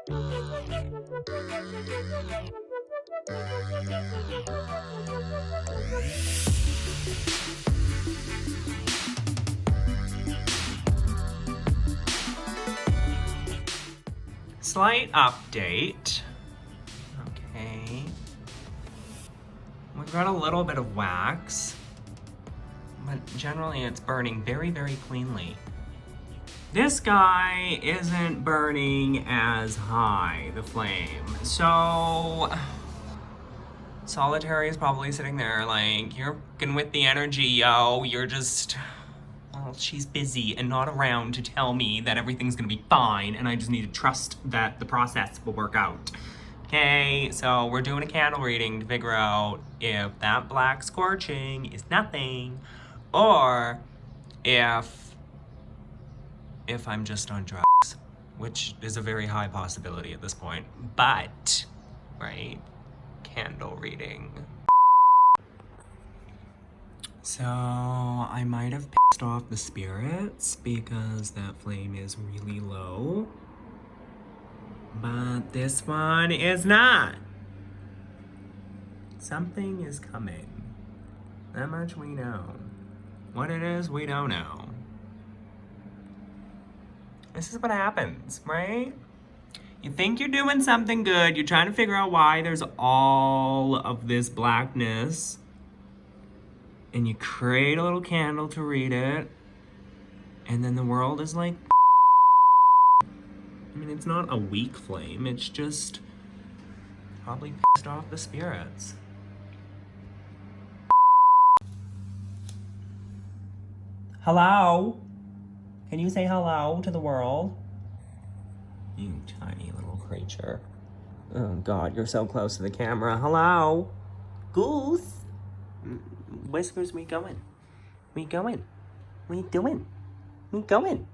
Slight update. Okay. We've got a little bit of wax, but generally it's burning very, very cleanly. This guy isn't burning as high, the flame. So, Solitary is probably sitting there like, you're fucking with the energy, yo. You're just, well, she's busy and not around to tell me that everything's gonna be fine, and I just need to trust that the process will work out. Okay, so we're doing a candle reading to figure out if that black scorching is nothing, or if I'm just on drugs, which is a very high possibility at this point. But, right, candle reading. So I might have pissed off the spirits because that flame is really low. But this one is not. Something is coming. That much we know. What it is, we don't know. This is what happens, right? You think you're doing something good, you're trying to figure out why there's all of this blackness, and you create a little candle to read it, and then the world is like, I mean, it's not a weak flame, it's just probably pissed off the spirits. Hello? Can you say hello to the world? You tiny little creature. Oh God, you're so close to the camera. Hello? Goose? Whiskers, where you going? Where you going? What are you doing? Where you going?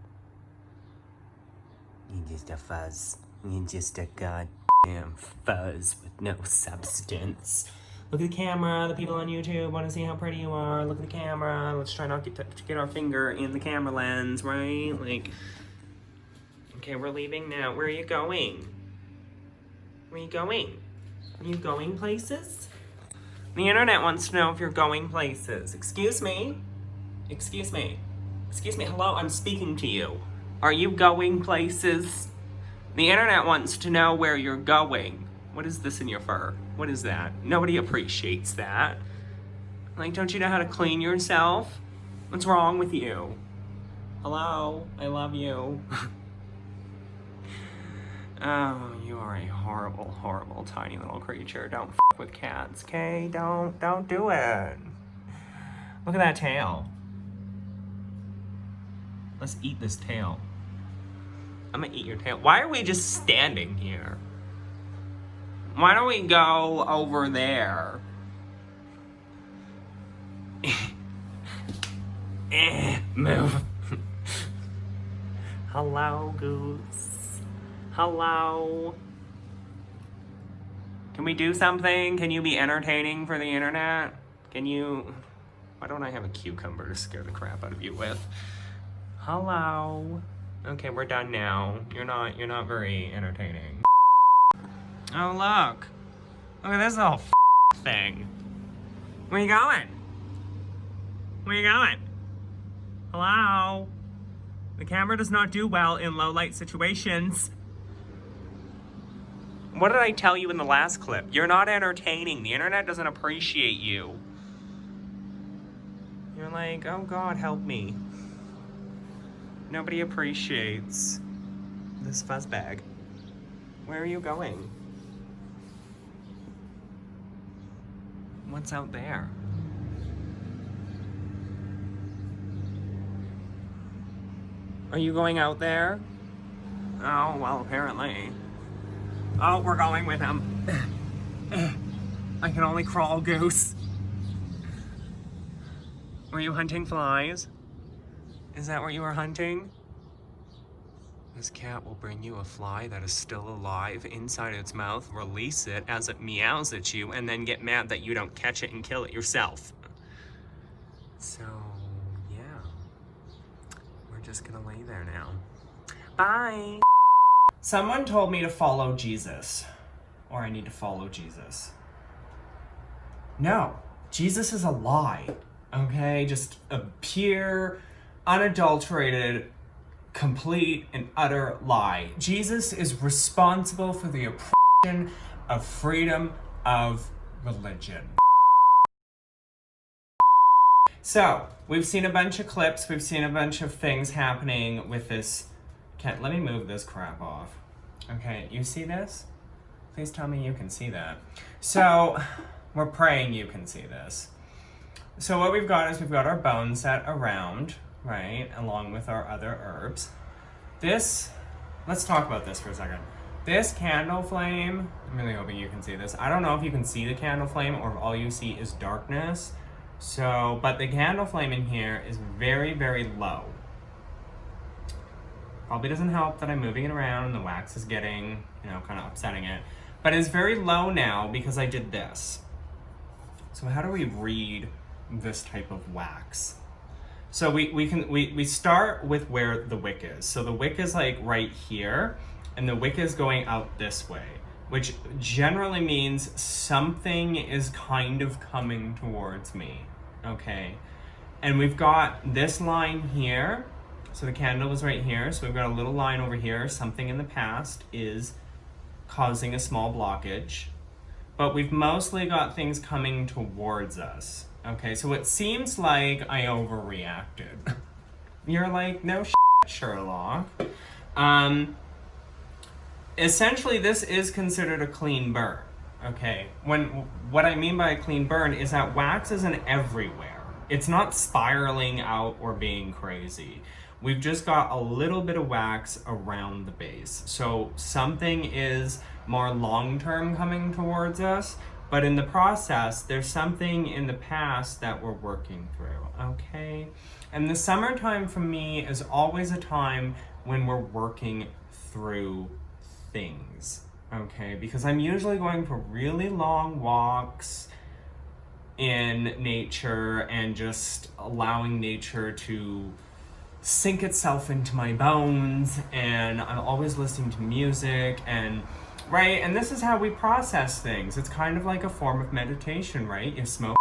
You're just a fuzz. You're just a goddamn fuzz with no substance. Look at the camera. The people on YouTube want to see how pretty you are. Look at the camera. Let's try not to get our finger in the camera lens, right? Like, okay, we're leaving now. Where are you going? Where are you going? Are you going places? The internet wants to know if you're going places. Excuse me? Excuse me? Excuse me? Hello, I'm speaking to you. Are you going places? The internet wants to know where you're going. What is this in your fur? What is that? Nobody appreciates that. Like, don't you know how to clean yourself? What's wrong with you? Hello? I love you. Oh, you are a horrible, horrible tiny little creature. Don't f with cats, okay? Don't do it. Look at that tail. Let's eat this tail. I'm gonna eat your tail. Why are we just standing here? Why don't we go over there? Move. Hello, Goose. Hello. Can we do something? Can you be entertaining for the internet? Can you... Why don't I have a cucumber to scare the crap out of you with? Hello. Okay, we're done now. You're not very entertaining. Oh, look. Look at this little thing. Where you going? Where you going? Hello? The camera does not do well in low light situations. What did I tell you in the last clip? You're not entertaining. The internet doesn't appreciate you. You're like, oh God, help me. Nobody appreciates this fuzz bag. Where are you going? What's out there? Are you going out there? Oh, well, apparently. Oh, we're going with him. I can only crawl, Goose. Were you hunting flies? Is that what you were hunting? This cat will bring you a fly that is still alive inside its mouth, release it as it meows at you, and then get mad that you don't catch it and kill it yourself. So, yeah. We're just gonna lay there now. Bye! Someone told me to follow Jesus, or I need to follow Jesus. No, Jesus is a lie, okay? Just a pure, unadulterated, complete and utter lie. Jesus is responsible for the oppression of freedom of religion. So, we've seen a bunch of clips, we've seen a bunch of things happening with this. Let me move this crap off. Okay, you see this? Please tell me you can see that. So, we're praying you can see this. So what we've got is we've got our bone set around, right, along with our other herbs. This, let's talk about this for a second. This candle flame, I'm really hoping you can see this. I don't know if you can see the candle flame or if all you see is darkness. So, but the candle flame in here is very, very low. Probably doesn't help that I'm moving it around and the wax is getting, kind of upsetting it. But it's very low now because I did this. So how do we read this type of wax? So we start with where the wick is. So the wick is like right here, and the wick is going out this way, which generally means something is kind of coming towards me, okay? And we've got this line here. So the candle is right here. So we've got a little line over here. Something in the past is causing a small blockage. But we've mostly got things coming towards us. Okay, so it seems like I overreacted. You're like, no shit, Sherlock. Essentially, this is considered a clean burn. Okay, what I mean by a clean burn is that wax isn't everywhere. It's not spiraling out or being crazy. We've just got a little bit of wax around the base. So something is more long-term coming towards us, but in the process, there's something in the past that we're working through, okay? And the summertime for me is always a time when we're working through things, okay? Because I'm usually going for really long walks in nature and just allowing nature to sink itself into my bones, and I'm always listening to music, and right, and this is how we process things. It's kind of like a form of meditation, right? You smoke,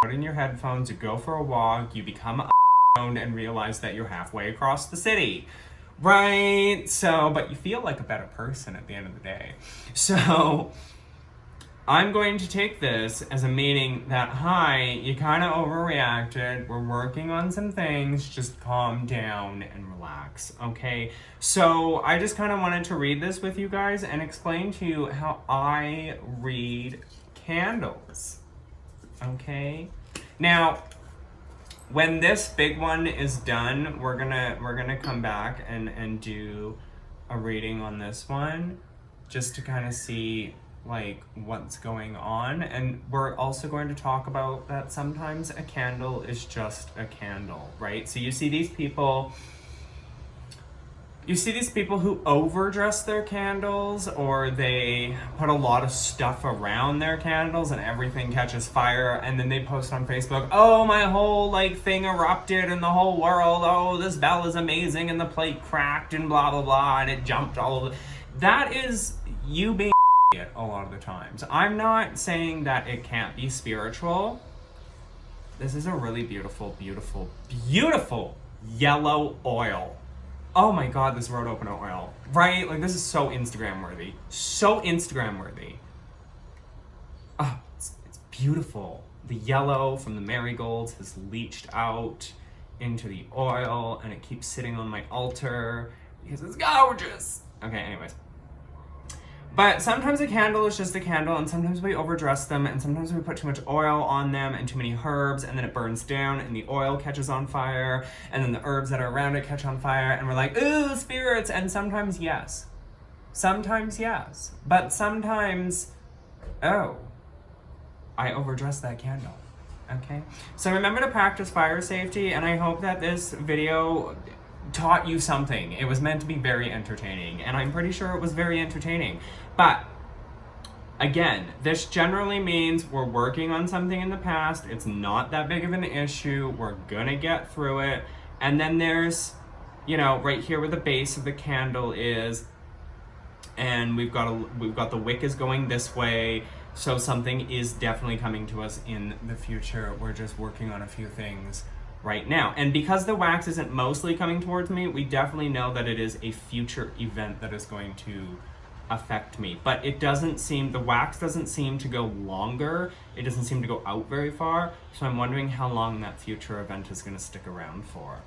put in your headphones, you go for a walk, you become stoned and realize that you're halfway across the city, right? So, but you feel like a better person at the end of the day. So I'm going to take this as a meaning that, hi, you kind of overreacted. We're working on some things. Just calm down and relax, okay? So I just kind of wanted to read this with you guys and explain to you how I read candles, okay? Now, when this big one is done, we're gonna come back and do a reading on this one, just to kind of see like what's going on. And we're also going to talk about that sometimes a candle is just a candle, right? So you see these people who overdress their candles, or they put a lot of stuff around their candles and everything catches fire, and then they post on Facebook, oh, my whole like thing erupted in the whole world, oh, this bell is amazing and the plate cracked and blah blah blah and it jumped all over. That is you being a lot of the times. I'm not saying that it can't be spiritual. This is a really beautiful, beautiful, beautiful yellow oil. Oh my god, this road opener oil, right? Like, this is so Instagram worthy. So Instagram worthy. Oh, it's beautiful. The yellow from the marigolds has leached out into the oil, and it keeps sitting on my altar because it's gorgeous. Okay, anyways. But sometimes a candle is just a candle, and sometimes we overdress them, and sometimes we put too much oil on them and too many herbs, and then it burns down and the oil catches on fire, and then the herbs that are around it catch on fire, and we're like, ooh, spirits. And sometimes yes. Sometimes yes. But sometimes, oh, I overdressed that candle. Okay? So remember to practice fire safety, and I hope that this video taught you something. It was meant to be very entertaining, and I'm pretty sure it was very entertaining. But again, this generally means we're working on something in the past. It's not that big of an issue. We're gonna get through it. And then there's, right here where the base of the candle is, And we've got the wick is going this way, so something is definitely coming to us in the future. We're just working on a few things right now. And because the wax isn't mostly coming towards me, we definitely know that it is a future event that is going to affect me. But it doesn't seem, the wax doesn't seem to go longer. It doesn't seem to go out very far. So I'm wondering how long that future event is going to stick around for.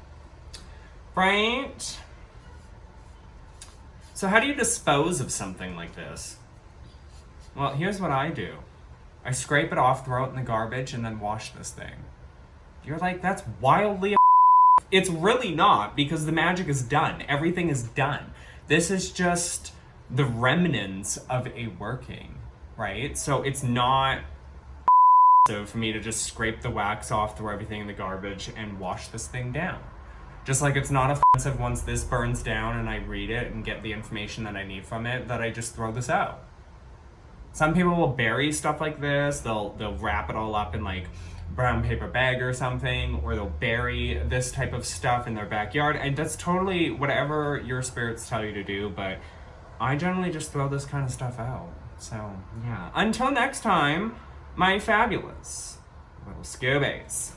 Right? So how do you dispose of something like this? Well, here's what I do. I scrape it off, throw it in the garbage, and then wash this thing. You're like, that's wildly It's really not, because the magic is done. Everything is done. This is just the remnants of a working, right? So it's not so for me to just scrape the wax off, throw everything in the garbage, and wash this thing down. Just like it's not offensive once this burns down and I read it and get the information that I need from it, that I just throw this out. Some people will bury stuff like this. They'll wrap it all up in like brown paper bag or something, or they'll bury this type of stuff in their backyard. And that's totally whatever your spirits tell you to do, but I generally just throw this kind of stuff out. So yeah, until next time, my fabulous little Scoobies.